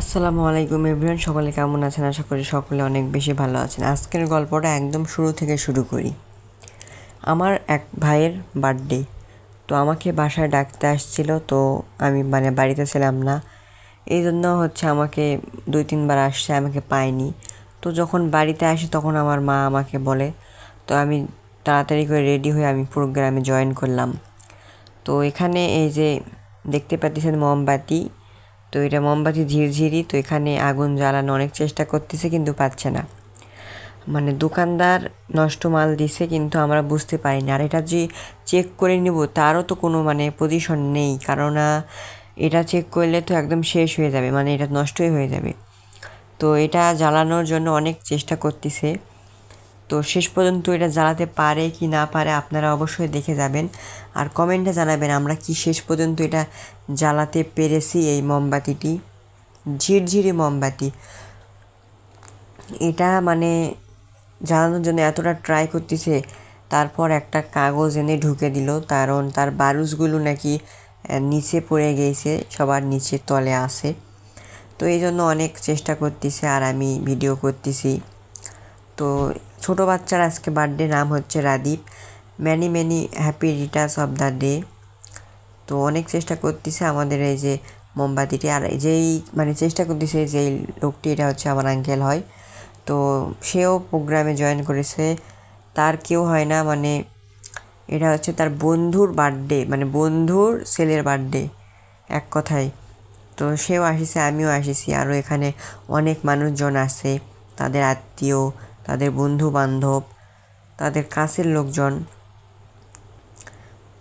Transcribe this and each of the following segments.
আসসালামু আলাইকুম এভরিওয়ান, সকলে কেমন আছেন? আশা করি সকলে অনেক বেশি ভালো আছেন। আজকের গল্পটা একদম শুরু থেকে শুরু করি। আমার এক ভাইয়ের বার্থডে, তো আমাকে বাসায় ডাকতে আসছিল, তো আমি বাড়িতে ছিলাম না, এই জন্য আমাকে 2-3 বার আসছে, আমাকে পায়নি। তো যখন বাড়িতে আসি তখন আমার মা আমাকে বলে, তো আমি তাড়াতাড়ি করে রেডি হয়ে আমি প্রোগ্রামে জয়েন করলাম। তো এখানে এই যে দেখতে পাচ্ছেন মোমবাতি, তো এটা মোমবাতি ঝিরঝিরি, তো এখানে আগুন জ্বালানো অনেক চেষ্টা করতেছে কিন্তু পাচ্ছে না। দোকানদার নষ্ট মাল দিছে কিন্তু আমরা বুঝতে পারিনি। আর এটা যে চেক করে নিব তারও তো কোনো পজিশন নেই, কারণ এটা চেক করলে তো একদম শেষ হয়ে যাবে, এটা নষ্টই হয়ে যাবে। তো এটা জ্বালানোর জন্য অনেক চেষ্টা করতেছে, তো শেষ পর্যন্ত এটা জ্বালাতে পারে কি না পারে আপনারা অবশ্যই দেখে যাবেন আর কমেন্টে জানাবেন আমরা কি শেষ পর্যন্ত এটা জ্বালাতে পেরেছি। এই মোমবাতিটি ঝিরঝিরি মোমবাতি, এটা জ্বালানোর জন্য এতটা ট্রাই করতেছে, তারপর একটা কাগজ এনে ঢুকে দিল, কারণ তার বারুসগুলো নাকি নিচে পড়ে গিয়েছে, সবার নিচে তলে আসে। তো এই জন্য অনেক চেষ্টা করতেছে আর আমি ভিডিও করতেছি। তো ছোটো বাচ্চার আজকে বার্থডে, নাম হচ্ছে Radeep. Many many happy returns of the day. তো অনেক চেষ্টা করতেছে আমাদের এই যে মোমবাতিটি, আর যেই চেষ্টা করতেছে যেই লোকটি, এটা হচ্ছে আমার আঙ্কেল হয়। তো সেও প্রোগ্রামে জয়েন করেছে, তার কেউ হয় না, এটা হচ্ছে তার বন্ধুর বার্থডে, বন্ধুর ছেলের বার্থডে এক কথায়। তো সেও আসিছে, আমিও আসিছি, আরও এখানে অনেক মানুষজন আছে, তাদের আত্মীয়, তাদের বন্ধু বান্ধব, তাদের কাছের লোকজন।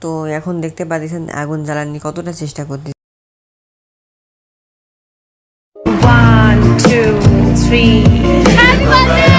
তো এখন দেখতে পাচ্ছেন আগুন জ্বালানি কতটা চেষ্টা করতে। 1, 2, 3.